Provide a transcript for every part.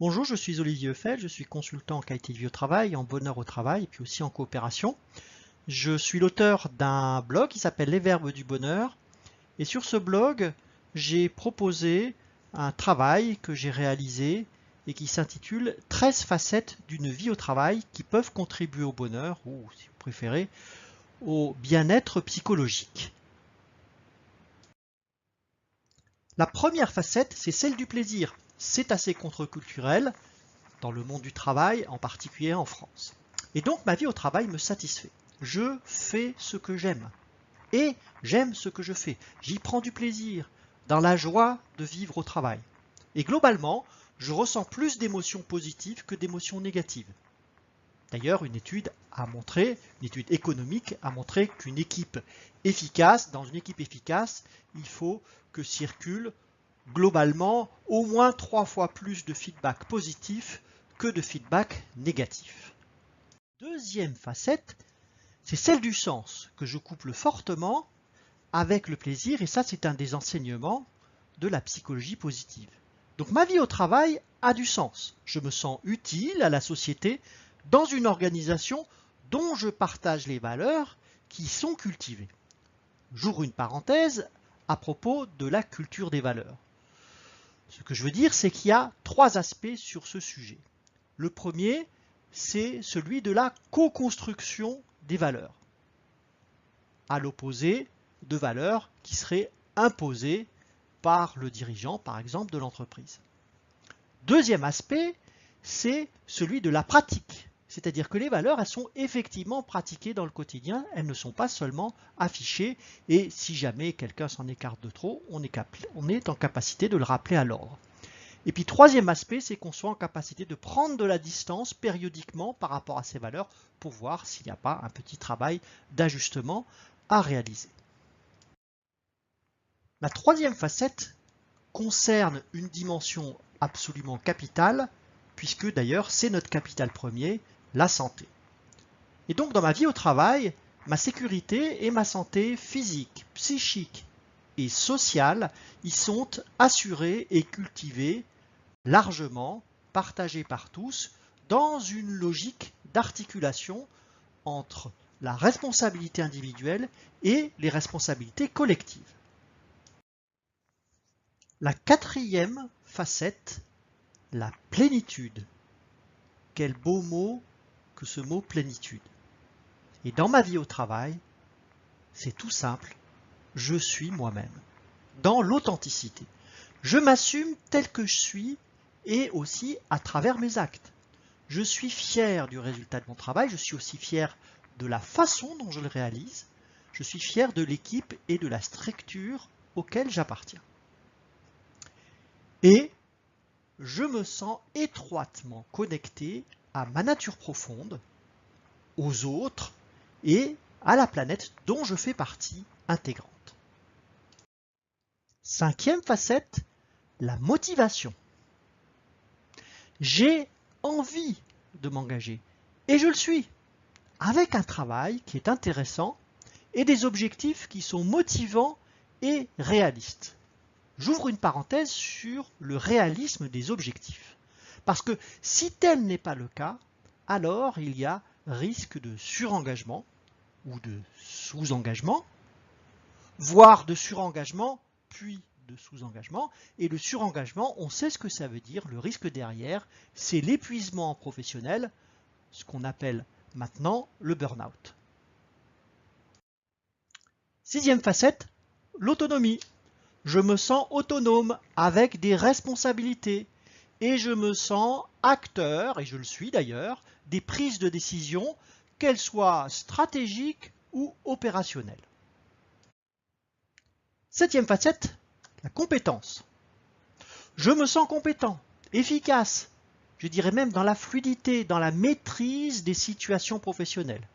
Bonjour, je suis Olivier Eiffel, je suis consultant en qualité de vie au travail, en bonheur au travail et puis aussi en coopération. Je suis l'auteur d'un blog qui s'appelle Les Verbes du Bonheur et sur ce blog, j'ai proposé un travail que j'ai réalisé et qui s'intitule 13 facettes d'une vie au travail qui peuvent contribuer au bonheur ou, si vous préférez, au bien-être psychologique. La première facette, c'est celle du plaisir. C'est assez contre-culturel dans le monde du travail, en particulier en France. Et donc ma vie au travail me satisfait. Je fais ce que j'aime. Et j'aime ce que je fais. J'y prends du plaisir, dans la joie de vivre au travail. Et globalement, je ressens plus d'émotions positives que d'émotions négatives. D'ailleurs, une étude économique a montré qu'une équipe efficace, dans une équipe efficace, il faut que circule globalement au moins 3 fois plus de feedback positif que de feedback négatif. Deuxième facette, c'est celle du sens, que je couple fortement avec le plaisir, et ça c'est un des enseignements de la psychologie positive. Donc ma vie au travail a du sens. Je me sens utile à la société dans une organisation dont je partage les valeurs qui sont cultivées. J'ouvre une parenthèse à propos de la culture des valeurs. Ce que je veux dire, c'est qu'il y a 3 aspects sur ce sujet. Le premier, c'est celui de la co-construction des valeurs, à l'opposé de valeurs qui seraient imposées par le dirigeant, par exemple, de l'entreprise. Deuxième aspect, c'est celui de la pratique. C'est-à-dire que les valeurs, elles sont effectivement pratiquées dans le quotidien, elles ne sont pas seulement affichées, et si jamais quelqu'un s'en écarte de trop, on est en capacité de le rappeler à l'ordre. Et puis troisième aspect, c'est qu'on soit en capacité de prendre de la distance périodiquement par rapport à ces valeurs pour voir s'il n'y a pas un petit travail d'ajustement à réaliser. La troisième facette concerne une dimension absolument capitale, puisque d'ailleurs c'est notre capital premier, la santé. Et donc dans ma vie au travail, ma sécurité et ma santé physique, psychique et sociale y sont assurées et cultivées largement, partagées par tous, dans une logique d'articulation entre la responsabilité individuelle et les responsabilités collectives. La quatrième facette, la plénitude. Quel beau mot que ce mot plénitude. Et dans ma vie au travail, c'est tout simple, je suis moi-même, dans l'authenticité. Je m'assume tel que je suis et aussi à travers mes actes. Je suis fier du résultat de mon travail, je suis aussi fier de la façon dont je le réalise, je suis fier de l'équipe et de la structure auquel j'appartiens. Et je me sens étroitement connecté à ma nature profonde, aux autres et à la planète dont je fais partie intégrante. Cinquième facette, la motivation. J'ai envie de m'engager et je le suis, avec un travail qui est intéressant et des objectifs qui sont motivants et réalistes. J'ouvre une parenthèse sur le réalisme des objectifs. Parce que si tel n'est pas le cas, alors il y a risque de surengagement ou de sous-engagement, voire de surengagement, puis de sous-engagement. Et le surengagement, on sait ce que ça veut dire. Le risque derrière, c'est l'épuisement professionnel, ce qu'on appelle maintenant le burn-out. Sixième facette, l'autonomie. Je me sens autonome avec des responsabilités et je me sens acteur, et je le suis d'ailleurs, des prises de décision, qu'elles soient stratégiques ou opérationnelles. Septième facette, la compétence. Je me sens compétent, efficace, je dirais même dans la fluidité, dans la maîtrise des situations professionnelles.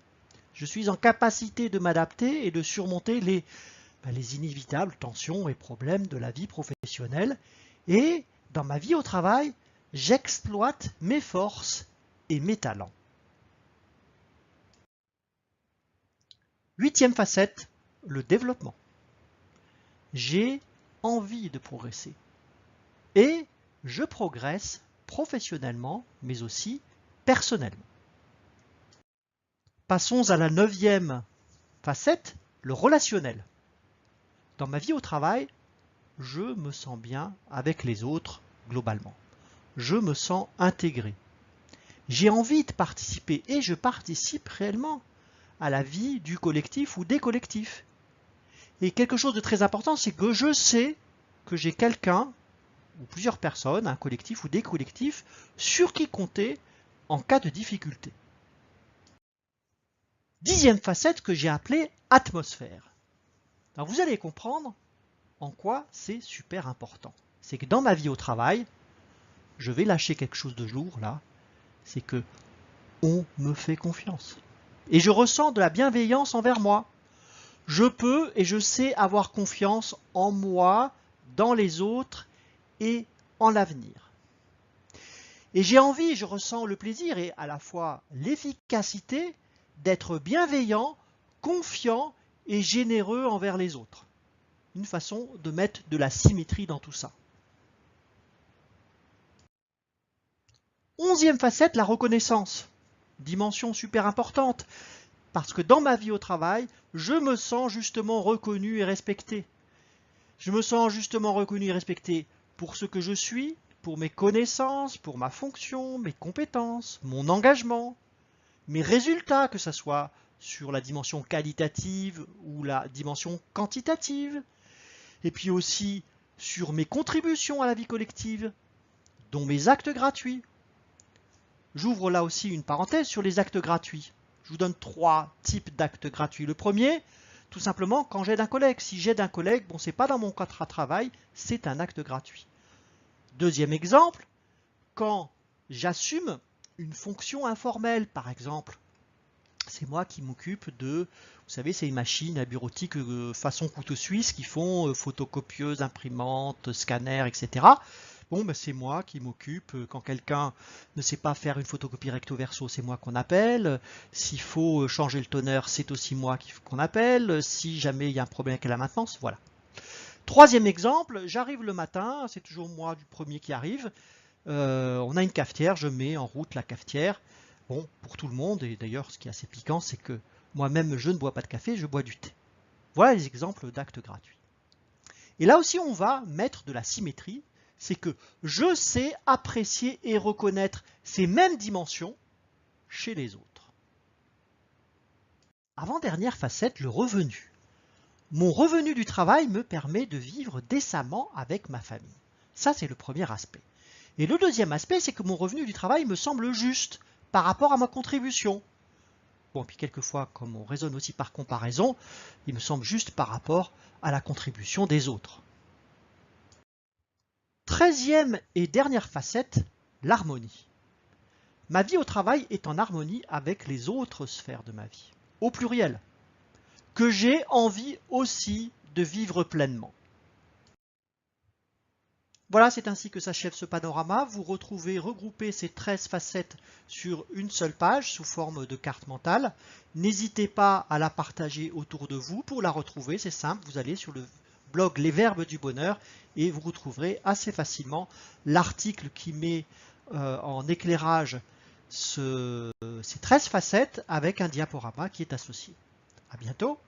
Je suis en capacité de m'adapter et de surmonter les inévitables tensions et problèmes de la vie professionnelle. Et dans ma vie au travail, j'exploite mes forces et mes talents. Huitième facette, le développement. J'ai envie de progresser. Et je progresse professionnellement, mais aussi personnellement. Passons à la 9e facette, le relationnel. Dans ma vie au travail, je me sens bien avec les autres globalement. Je me sens intégré. J'ai envie de participer et je participe réellement à la vie du collectif ou des collectifs. Et quelque chose de très important, c'est que je sais que j'ai quelqu'un ou plusieurs personnes, un collectif ou des collectifs, sur qui compter en cas de difficulté. 10e facette que j'ai appelée atmosphère. Alors vous allez comprendre en quoi c'est super important. C'est que dans ma vie au travail, je vais lâcher quelque chose de lourd là, c'est que on me fait confiance. Et je ressens de la bienveillance envers moi. Je peux et je sais avoir confiance en moi, dans les autres et en l'avenir. Et j'ai envie, je ressens le plaisir et à la fois l'efficacité d'être bienveillant, confiant et généreux envers les autres. Une façon de mettre de la symétrie dans tout ça. 11e facette, la reconnaissance. Dimension super importante. Parce que dans ma vie au travail, je me sens justement reconnu et respecté. Je me sens justement reconnu et respecté pour ce que je suis, pour mes connaissances, pour ma fonction, mes compétences, mon engagement, mes résultats, que ce soit sur la dimension qualitative ou la dimension quantitative, et puis aussi sur mes contributions à la vie collective, dont mes actes gratuits. J'ouvre là aussi une parenthèse sur les actes gratuits. Je vous donne 3 types d'actes gratuits. Le premier, tout simplement, quand j'aide un collègue. Si j'aide un collègue, bon, c'est pas dans mon contrat de travail, c'est un acte gratuit. Deuxième exemple, quand j'assume une fonction informelle, par exemple, c'est moi qui m'occupe de, vous savez, ces machines à bureautique façon couteau suisse qui font photocopieuse, imprimante, scanner, etc. Bon, ben c'est moi qui m'occupe. Quand quelqu'un ne sait pas faire une photocopie recto verso, c'est moi qu'on appelle. S'il faut changer le toner, c'est aussi moi qu'on appelle. Si jamais il y a un problème avec la maintenance, voilà. Troisième exemple, j'arrive le matin, c'est toujours moi du premier qui arrive. On a une cafetière, je mets en route la cafetière. Bon, pour tout le monde, et d'ailleurs ce qui est assez piquant, c'est que moi-même je ne bois pas de café, je bois du thé. Voilà les exemples d'actes gratuits. Et là aussi on va mettre de la symétrie, c'est que je sais apprécier et reconnaître ces mêmes dimensions chez les autres. Avant-dernière facette, le revenu. Mon revenu du travail me permet de vivre décemment avec ma famille. Ça, c'est le premier aspect. Et le deuxième aspect, c'est que mon revenu du travail me semble juste par rapport à ma contribution. Bon, puis quelquefois, comme on raisonne aussi par comparaison, il me semble juste par rapport à la contribution des autres. 13e et dernière facette, l'harmonie. Ma vie au travail est en harmonie avec les autres sphères de ma vie, au pluriel, que j'ai envie aussi de vivre pleinement. Voilà, c'est ainsi que s'achève ce panorama. Vous retrouvez regroupé ces 13 facettes sur une seule page sous forme de carte mentale. N'hésitez pas à la partager autour de vous. Pour la retrouver, c'est simple, vous allez sur le blog Les Verbes du Bonheur et vous retrouverez assez facilement l'article qui met en éclairage ces 13 facettes avec un diaporama qui est associé. À bientôt.